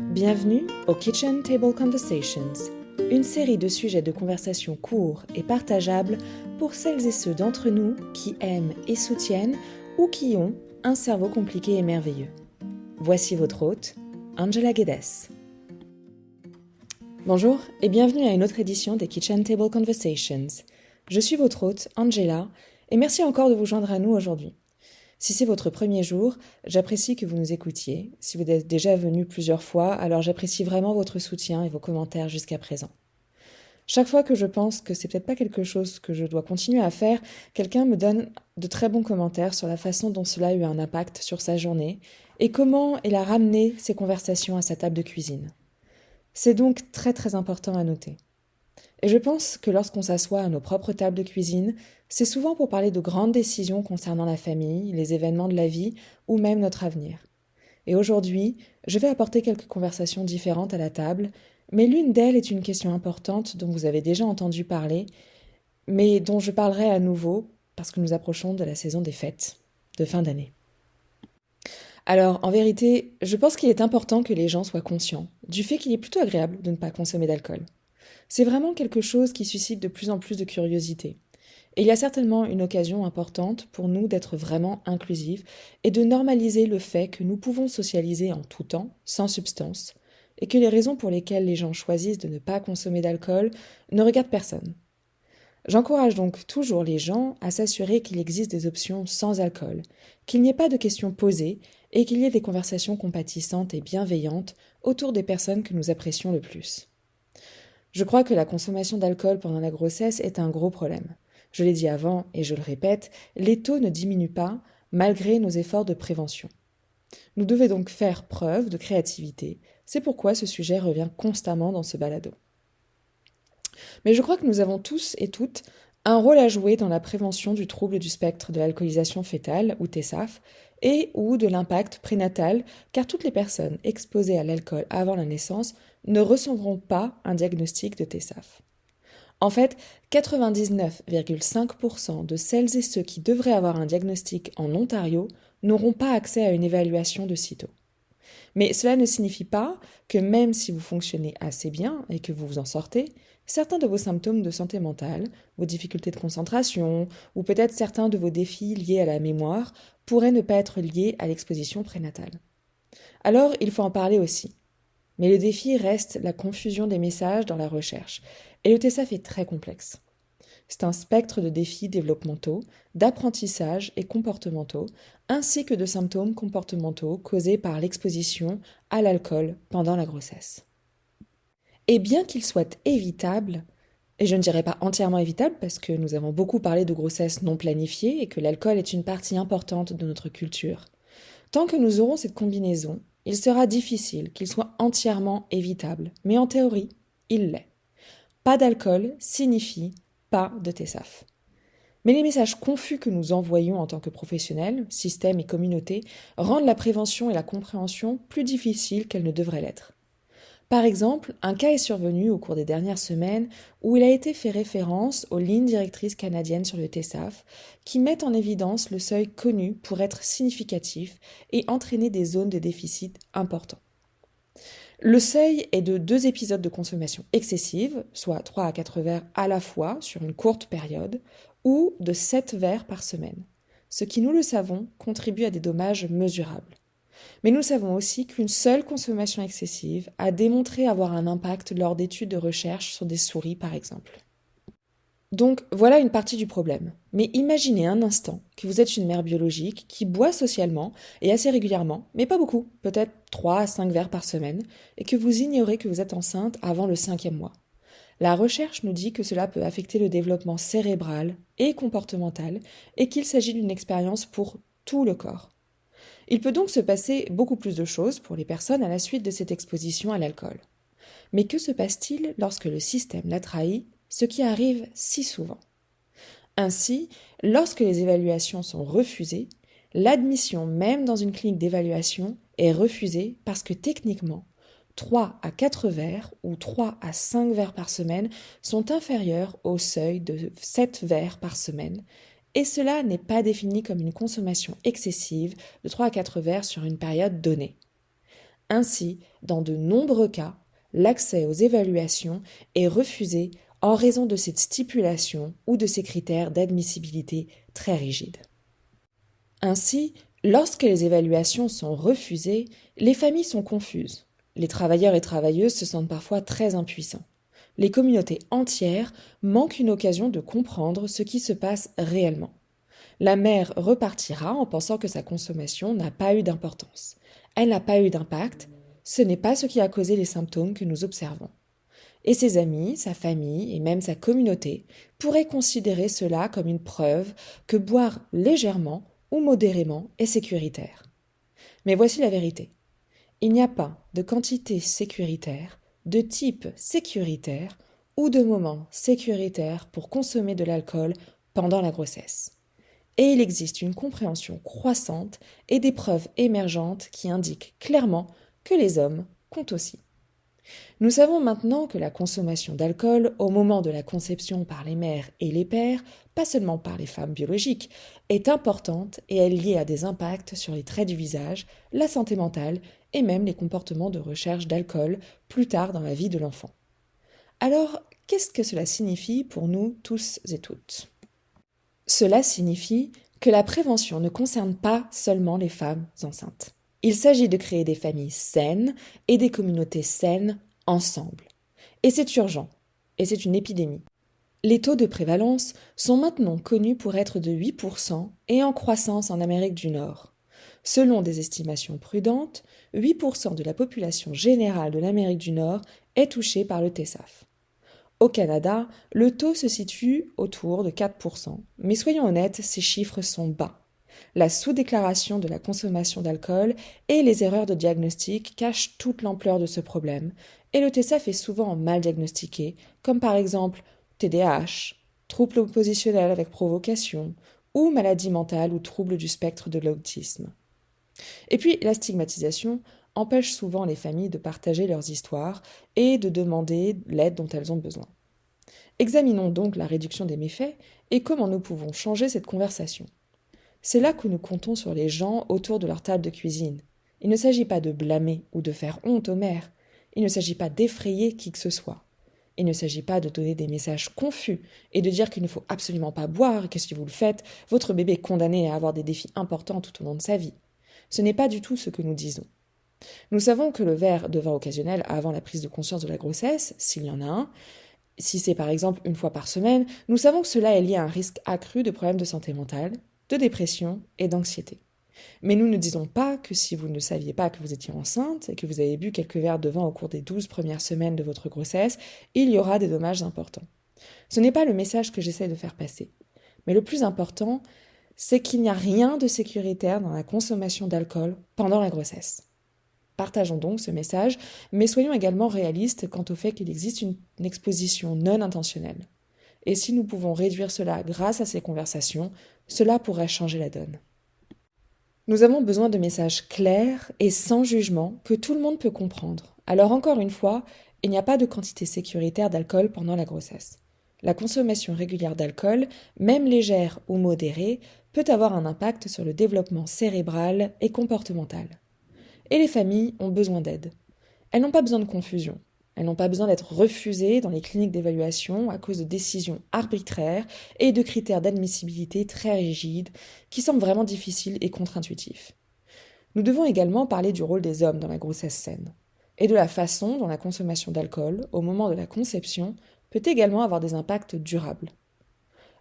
Bienvenue au Kitchen Table Conversations, une série de sujets de conversation courts et partageables pour celles et ceux d'entre nous qui aiment et soutiennent ou qui ont un cerveau compliqué et merveilleux. Voici votre hôte, Angela Guedes. Bonjour et bienvenue à une autre édition des Kitchen Table Conversations. Je suis votre hôte, Angela, et merci encore de vous joindre à nous aujourd'hui. Si c'est votre premier jour, j'apprécie que vous nous écoutiez. Si vous êtes déjà venu plusieurs fois, alors j'apprécie vraiment votre soutien et vos commentaires jusqu'à présent. Chaque fois que je pense que c'est peut-être pas quelque chose que je dois continuer à faire, quelqu'un me donne de très bons commentaires sur la façon dont cela a eu un impact sur sa journée et comment il a ramené ces conversations à sa table de cuisine. C'est donc très très important à noter. Et je pense que lorsqu'on s'assoit à nos propres tables de cuisine, c'est souvent pour parler de grandes décisions concernant la famille, les événements de la vie ou même notre avenir. Et aujourd'hui, je vais apporter quelques conversations différentes à la table, mais l'une d'elles est une question importante dont vous avez déjà entendu parler, mais dont je parlerai à nouveau parce que nous approchons de la saison des fêtes, de fin d'année. Alors, en vérité, je pense qu'il est important que les gens soient conscients du fait qu'il est plutôt agréable de ne pas consommer d'alcool. C'est vraiment quelque chose qui suscite de plus en plus de curiosité. Et il y a certainement une occasion importante pour nous d'être vraiment inclusifs et de normaliser le fait que nous pouvons socialiser en tout temps, sans substance, et que les raisons pour lesquelles les gens choisissent de ne pas consommer d'alcool ne regardent personne. J'encourage donc toujours les gens à s'assurer qu'il existe des options sans alcool, qu'il n'y ait pas de questions posées et qu'il y ait des conversations compatissantes et bienveillantes autour des personnes que nous apprécions le plus. Je crois que la consommation d'alcool pendant la grossesse est un gros problème. Je l'ai dit avant et je le répète, les taux ne diminuent pas malgré nos efforts de prévention. Nous devons donc faire preuve de créativité. C'est pourquoi ce sujet revient constamment dans ce balado. Mais je crois que nous avons tous et toutes un rôle à jouer dans la prévention du trouble du spectre de l'alcoolisation fœtale, ou TSAF, et ou de l'impact prénatal, car toutes les personnes exposées à l'alcool avant la naissance ne recevront pas un diagnostic de TSAF. En fait, 99,5% de celles et ceux qui devraient avoir un diagnostic en Ontario n'auront pas accès à une évaluation de sitôt. Mais cela ne signifie pas que même si vous fonctionnez assez bien et que vous vous en sortez, certains de vos symptômes de santé mentale, vos difficultés de concentration ou peut-être certains de vos défis liés à la mémoire pourraient ne pas être liés à l'exposition prénatale. Alors, il faut en parler aussi. Mais le défi reste la confusion des messages dans la recherche. Et le TSAF est très complexe. C'est un spectre de défis développementaux, d'apprentissage et comportementaux, ainsi que de symptômes comportementaux causés par l'exposition à l'alcool pendant la grossesse. Et bien qu'il soit évitable, et je ne dirais pas entièrement évitable parce que nous avons beaucoup parlé de grossesse non planifiée et que l'alcool est une partie importante de notre culture, tant que nous aurons cette combinaison, il sera difficile qu'il soit entièrement évitable, mais en théorie, il l'est. Pas d'alcool signifie pas de TSAF. Mais les messages confus que nous envoyons en tant que professionnels, systèmes et communautés rendent la prévention et la compréhension plus difficiles qu'elles ne devraient l'être. Par exemple, un cas est survenu au cours des dernières semaines où il a été fait référence aux lignes directrices canadiennes sur le TSAF qui mettent en évidence le seuil connu pour être significatif et entraîner des zones de déficit importants. Le seuil est de 2 épisodes de consommation excessive, soit 3 à 4 verres à la fois sur une courte période, ou de 7 verres par semaine, ce qui, nous le savons, contribue à des dommages mesurables. Mais nous savons aussi qu'une seule consommation excessive a démontré avoir un impact lors d'études de recherche sur des souris, par exemple. Donc voilà une partie du problème. Mais imaginez un instant que vous êtes une mère biologique qui boit socialement et assez régulièrement, mais pas beaucoup, peut-être 3 à 5 verres par semaine, et que vous ignorez que vous êtes enceinte avant le 5e mois. La recherche nous dit que cela peut affecter le développement cérébral et comportemental et qu'il s'agit d'une expérience pour tout le corps. Il peut donc se passer beaucoup plus de choses pour les personnes à la suite de cette exposition à l'alcool. Mais que se passe-t-il lorsque le système l'a trahi, ce qui arrive si souvent? Ainsi, lorsque les évaluations sont refusées, l'admission même dans une clinique d'évaluation est refusée parce que techniquement, 3 à 4 verres ou 3 à 5 verres par semaine sont inférieurs au seuil de 7 verres par semaine, et cela n'est pas défini comme une consommation excessive de 3 à 4 verres sur une période donnée. Ainsi, dans de nombreux cas, l'accès aux évaluations est refusé en raison de cette stipulation ou de ces critères d'admissibilité très rigides. Ainsi, lorsque les évaluations sont refusées, les familles sont confuses. Les travailleurs et travailleuses se sentent parfois très impuissants. Les communautés entières manquent une occasion de comprendre ce qui se passe réellement. La mère repartira en pensant que sa consommation n'a pas eu d'importance. Elle n'a pas eu d'impact, ce n'est pas ce qui a causé les symptômes que nous observons. Et ses amis, sa famille et même sa communauté pourraient considérer cela comme une preuve que boire légèrement ou modérément est sécuritaire. Mais voici la vérité. Il n'y a pas de quantité sécuritaire, de type sécuritaire ou de moment sécuritaire pour consommer de l'alcool pendant la grossesse. Et il existe une compréhension croissante et des preuves émergentes qui indiquent clairement que les hommes comptent aussi. Nous savons maintenant que la consommation d'alcool au moment de la conception par les mères et les pères, pas seulement par les femmes biologiques, est importante et est liée à des impacts sur les traits du visage, la santé mentale et même les comportements de recherche d'alcool plus tard dans la vie de l'enfant. Alors, qu'est-ce que cela signifie pour nous tous et toutes ? Cela signifie que la prévention ne concerne pas seulement les femmes enceintes. Il s'agit de créer des familles saines et des communautés saines ensemble. Et c'est urgent, et c'est une épidémie. Les taux de prévalence sont maintenant connus pour être de 8% et en croissance en Amérique du Nord. Selon des estimations prudentes, 8% de la population générale de l'Amérique du Nord est touchée par le TSAF. Au Canada, le taux se situe autour de 4%, mais soyons honnêtes, ces chiffres sont bas. La sous-déclaration de la consommation d'alcool et les erreurs de diagnostic cachent toute l'ampleur de ce problème, et le TSAF est souvent mal diagnostiqué, comme par exemple TDAH, trouble oppositionnel avec provocation, ou maladie mentale ou trouble du spectre de l'autisme. Et puis, la stigmatisation empêche souvent les familles de partager leurs histoires et de demander l'aide dont elles ont besoin. Examinons donc la réduction des méfaits et comment nous pouvons changer cette conversation. C'est là que nous comptons sur les gens autour de leur table de cuisine. Il ne s'agit pas de blâmer ou de faire honte aux mères. Il ne s'agit pas d'effrayer qui que ce soit. Il ne s'agit pas de donner des messages confus et de dire qu'il ne faut absolument pas boire et que si vous le faites, votre bébé est condamné à avoir des défis importants tout au long de sa vie. Ce n'est pas du tout ce que nous disons. Nous savons que le verre de vin occasionnel avant la prise de conscience de la grossesse, s'il y en a un, si c'est par exemple une fois par semaine, nous savons que cela est lié à un risque accru de problèmes de santé mentale, de dépression et d'anxiété. Mais nous ne disons pas que si vous ne saviez pas que vous étiez enceinte et que vous avez bu quelques verres de vin au cours des 12 premières semaines de votre grossesse, il y aura des dommages importants. Ce n'est pas le message que j'essaie de faire passer. Mais le plus important, c'est qu'il n'y a rien de sécuritaire dans la consommation d'alcool pendant la grossesse. Partageons donc ce message, mais soyons également réalistes quant au fait qu'il existe une exposition non intentionnelle. Et si nous pouvons réduire cela grâce à ces conversations, cela pourrait changer la donne. Nous avons besoin de messages clairs et sans jugement que tout le monde peut comprendre. Alors encore une fois, il n'y a pas de quantité sécuritaire d'alcool pendant la grossesse. La consommation régulière d'alcool, même légère ou modérée, peut avoir un impact sur le développement cérébral et comportemental. Et les familles ont besoin d'aide. Elles n'ont pas besoin de confusion. Elles n'ont pas besoin d'être refusées dans les cliniques d'évaluation à cause de décisions arbitraires et de critères d'admissibilité très rigides qui semblent vraiment difficiles et contre-intuitifs. Nous devons également parler du rôle des hommes dans la grossesse saine et de la façon dont la consommation d'alcool au moment de la conception peut également avoir des impacts durables.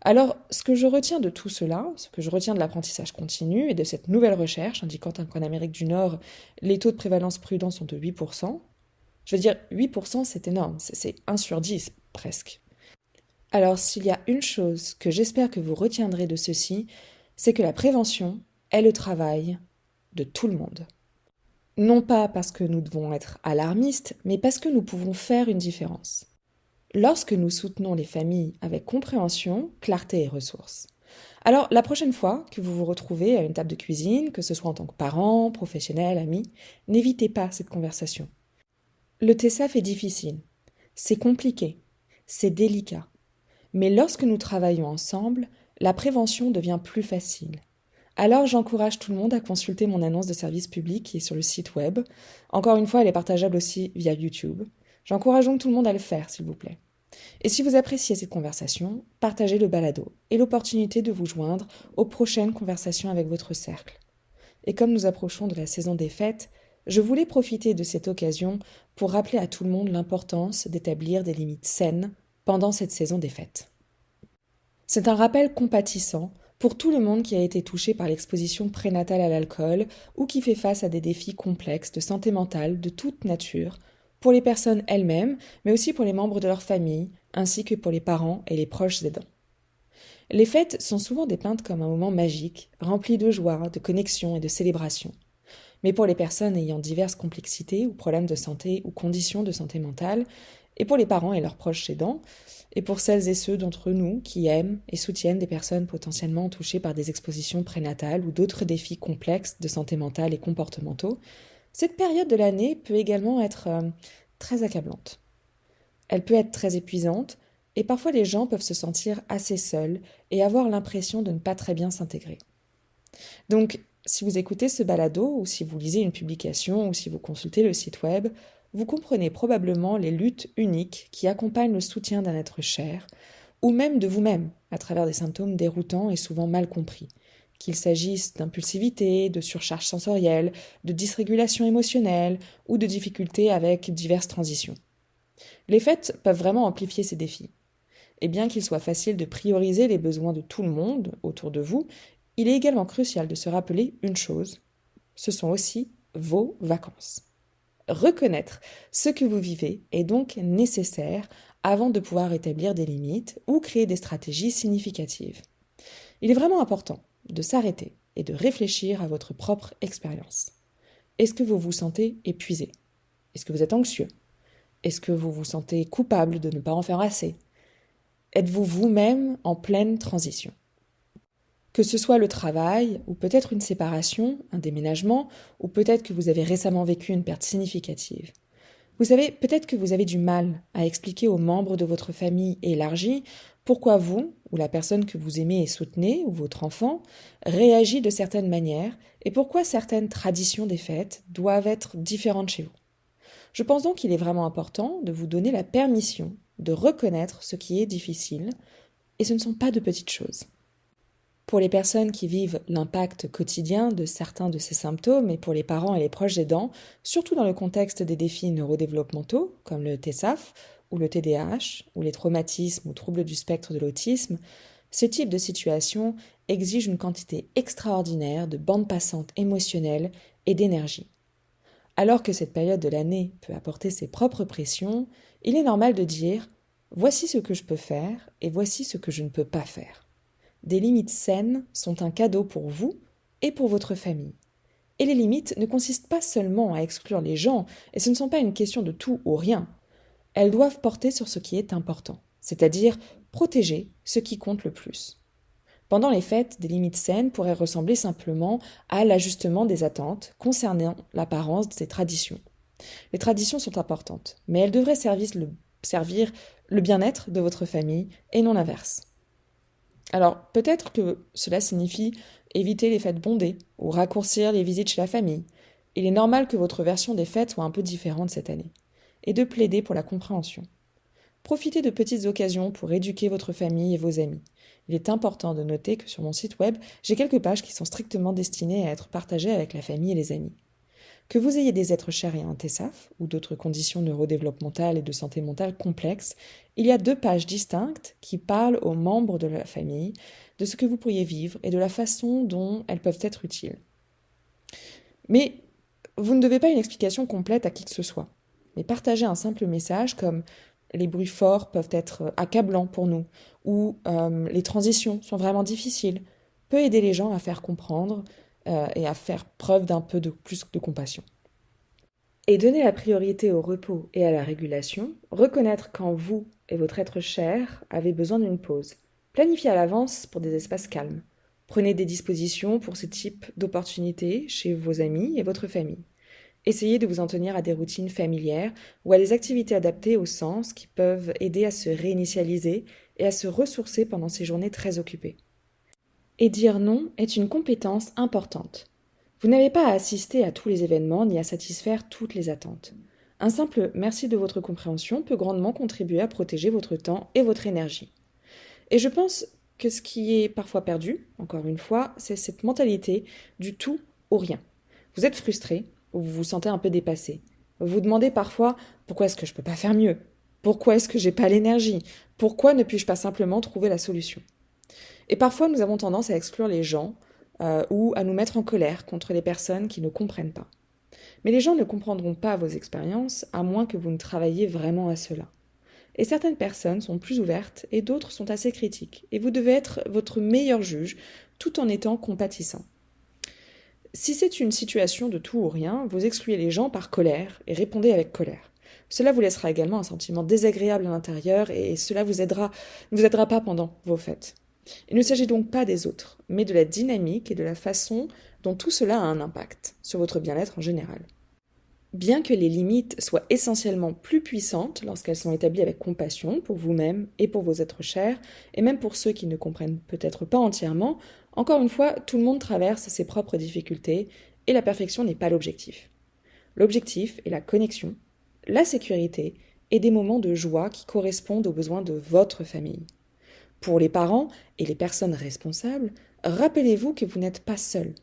Alors, ce que je retiens de tout cela, ce que je retiens de l'apprentissage continu et de cette nouvelle recherche indiquant qu'en Amérique du Nord, les taux de prévalence prudents sont de 8%, je veux dire, 8%, c'est énorme, c'est 1 sur 10 presque. Alors, s'il y a une chose que j'espère que vous retiendrez de ceci, c'est que la prévention est le travail de tout le monde. Non pas parce que nous devons être alarmistes, mais parce que nous pouvons faire une différence. Lorsque nous soutenons les familles avec compréhension, clarté et ressources. Alors, la prochaine fois que vous vous retrouvez à une table de cuisine, que ce soit en tant que parent, professionnel, ami, n'évitez pas cette conversation. Le TSAF est difficile, c'est compliqué, c'est délicat. Mais lorsque nous travaillons ensemble, la prévention devient plus facile. Alors j'encourage tout le monde à consulter mon annonce de service public qui est sur le site web. Encore une fois, elle est partageable aussi via YouTube. J'encourage donc tout le monde à le faire, s'il vous plaît. Et si vous appréciez cette conversation, partagez le balado et l'opportunité de vous joindre aux prochaines conversations avec votre cercle. Et comme nous approchons de la saison des fêtes, je voulais profiter de cette occasion pour rappeler à tout le monde l'importance d'établir des limites saines pendant cette saison des fêtes. C'est un rappel compatissant pour tout le monde qui a été touché par l'exposition prénatale à l'alcool ou qui fait face à des défis complexes de santé mentale de toute nature, pour les personnes elles-mêmes, mais aussi pour les membres de leur famille, ainsi que pour les parents et les proches aidants. Les fêtes sont souvent dépeintes comme un moment magique, rempli de joie, de connexion et de célébration. Mais pour les personnes ayant diverses complexités ou problèmes de santé ou conditions de santé mentale, et pour les parents et leurs proches aidants, et pour celles et ceux d'entre nous qui aiment et soutiennent des personnes potentiellement touchées par des expositions prénatales ou d'autres défis complexes de santé mentale et comportementaux, cette période de l'année peut également être très accablante. Elle peut être très épuisante, et parfois les gens peuvent se sentir assez seuls et avoir l'impression de ne pas très bien s'intégrer. Donc, si vous écoutez ce balado, ou si vous lisez une publication, ou si vous consultez le site web, vous comprenez probablement les luttes uniques qui accompagnent le soutien d'un être cher, ou même de vous-même, à travers des symptômes déroutants et souvent mal compris, qu'il s'agisse d'impulsivité, de surcharge sensorielle, de dysrégulation émotionnelle, ou de difficultés avec diverses transitions. Les fêtes peuvent vraiment amplifier ces défis. Et bien qu'il soit facile de prioriser les besoins de tout le monde autour de vous, il est également crucial de se rappeler une chose, ce sont aussi vos vacances. Reconnaître ce que vous vivez est donc nécessaire avant de pouvoir établir des limites ou créer des stratégies significatives. Il est vraiment important de s'arrêter et de réfléchir à votre propre expérience. Est-ce que vous vous sentez épuisé? Est-ce que vous êtes anxieux? Est-ce que vous vous sentez coupable de ne pas en faire assez? Êtes-vous vous-même en pleine transition? Que ce soit le travail, ou peut-être une séparation, un déménagement, ou peut-être que vous avez récemment vécu une perte significative. Vous savez, peut-être que vous avez du mal à expliquer aux membres de votre famille élargie pourquoi vous, ou la personne que vous aimez et soutenez, ou votre enfant, réagit de certaines manières, et pourquoi certaines traditions des fêtes doivent être différentes chez vous. Je pense donc qu'il est vraiment important de vous donner la permission de reconnaître ce qui est difficile, et ce ne sont pas de petites choses. Pour les personnes qui vivent l'impact quotidien de certains de ces symptômes et pour les parents et les proches aidants, surtout dans le contexte des défis neurodéveloppementaux comme le TSAF ou le TDAH ou les traumatismes ou troubles du spectre de l'autisme, ce type de situation exige une quantité extraordinaire de bande passante émotionnelle et d'énergie. Alors que cette période de l'année peut apporter ses propres pressions, il est normal de dire « voici ce que je peux faire et voici ce que je ne peux pas faire ». Des limites saines sont un cadeau pour vous et pour votre famille. Et les limites ne consistent pas seulement à exclure les gens, et ce ne sont pas une question de tout ou rien. Elles doivent porter sur ce qui est important, c'est-à-dire protéger ce qui compte le plus. Pendant les fêtes, des limites saines pourraient ressembler simplement à l'ajustement des attentes concernant l'apparence des traditions. Les traditions sont importantes, mais elles devraient servir le bien-être de votre famille et non l'inverse. Alors, peut-être que cela signifie éviter les fêtes bondées ou raccourcir les visites chez la famille. Il est normal que votre version des fêtes soit un peu différente cette année. Et de plaider pour la compréhension. Profitez de petites occasions pour éduquer votre famille et vos amis. Il est important de noter que sur mon site web, j'ai quelques pages qui sont strictement destinées à être partagées avec la famille et les amis. Que vous ayez des êtres chers et un TSAF, ou d'autres conditions neurodéveloppementales et de santé mentale complexes, il y a 2 pages distinctes qui parlent aux membres de la famille de ce que vous pourriez vivre et de la façon dont elles peuvent être utiles. Mais vous ne devez pas une explication complète à qui que ce soit. Mais partagez un simple message comme les bruits forts peuvent être accablants pour nous, ou les transitions sont vraiment difficiles, peut aider les gens à faire comprendre et à faire preuve d'un peu de plus de compassion. Et donner la priorité au repos et à la régulation, reconnaître quand vous et votre être cher avez besoin d'une pause. Planifiez à l'avance pour des espaces calmes. Prenez des dispositions pour ce type d'opportunités chez vos amis et votre famille. Essayez de vous en tenir à des routines familières ou à des activités adaptées au sens qui peuvent aider à se réinitialiser et à se ressourcer pendant ces journées très occupées. Et dire non est une compétence importante. Vous n'avez pas à assister à tous les événements ni à satisfaire toutes les attentes. Un simple merci de votre compréhension peut grandement contribuer à protéger votre temps et votre énergie. Et je pense que ce qui est parfois perdu, encore une fois, c'est cette mentalité du tout ou rien. Vous êtes frustré ou vous vous sentez un peu dépassé. Vous vous demandez parfois pourquoi est-ce que je ne peux pas faire mieux? Pourquoi est-ce que j'ai pas l'énergie? Pourquoi ne puis-je pas simplement trouver la solution? Et parfois nous avons tendance à exclure les gens ou à nous mettre en colère contre les personnes qui ne comprennent pas. Mais les gens ne comprendront pas vos expériences à moins que vous ne travailliez vraiment à cela. Et certaines personnes sont plus ouvertes et d'autres sont assez critiques. Et vous devez être votre meilleur juge tout en étant compatissant. Si c'est une situation de tout ou rien, vous excluez les gens par colère et répondez avec colère. Cela vous laissera également un sentiment désagréable à l'intérieur et cela ne vous aidera pas pendant vos fêtes. Il ne s'agit donc pas des autres, mais de la dynamique et de la façon dont tout cela a un impact sur votre bien-être en général. Bien que les limites soient essentiellement plus puissantes lorsqu'elles sont établies avec compassion pour vous-même et pour vos êtres chers, et même pour ceux qui ne comprennent peut-être pas entièrement, encore une fois, tout le monde traverse ses propres difficultés et la perfection n'est pas l'objectif. L'objectif est la connexion, la sécurité et des moments de joie qui correspondent aux besoins de votre famille. Pour les parents et les personnes responsables, rappelez-vous que vous n'êtes pas seul.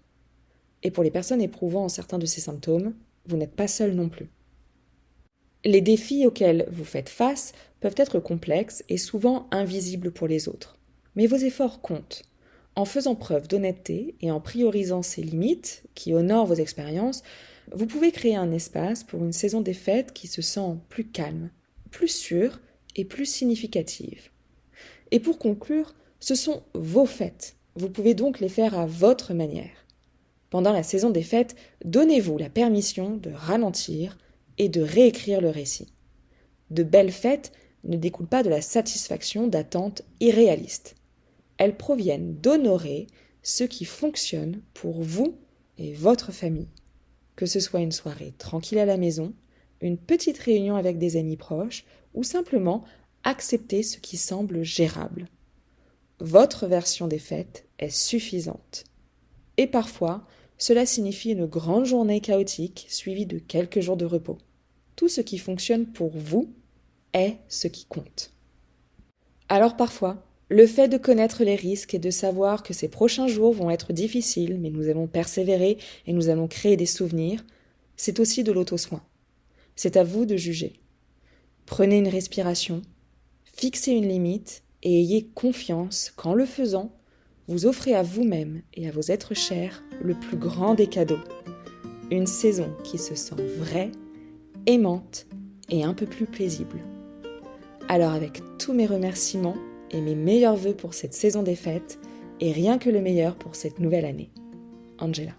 Et pour les personnes éprouvant certains de ces symptômes, vous n'êtes pas seul non plus. Les défis auxquels vous faites face peuvent être complexes et souvent invisibles pour les autres. Mais vos efforts comptent. En faisant preuve d'honnêteté et en priorisant ces limites qui honorent vos expériences, vous pouvez créer un espace pour une saison des fêtes qui se sent plus calme, plus sûre et plus significative. Et pour conclure, ce sont vos fêtes. Vous pouvez donc les faire à votre manière. Pendant la saison des fêtes, donnez-vous la permission de ralentir et de réécrire le récit. De belles fêtes ne découlent pas de la satisfaction d'attentes irréalistes. Elles proviennent d'honorer ce qui fonctionne pour vous et votre famille. Que ce soit une soirée tranquille à la maison, une petite réunion avec des amis proches ou simplement accepter ce qui semble gérable. Votre version des fêtes est suffisante. Et parfois, cela signifie une grande journée chaotique suivie de quelques jours de repos. Tout ce qui fonctionne pour vous est ce qui compte. Alors parfois, le fait de connaître les risques et de savoir que ces prochains jours vont être difficiles, mais nous allons persévérer et nous allons créer des souvenirs, c'est aussi de l'auto-soin. C'est à vous de juger. Prenez une respiration, fixez une limite et ayez confiance qu'en le faisant, vous offrez à vous-même et à vos êtres chers le plus grand des cadeaux. Une saison qui se sent vraie, aimante et un peu plus paisible. Alors avec tous mes remerciements et mes meilleurs vœux pour cette saison des fêtes et rien que le meilleur pour cette nouvelle année. Angela.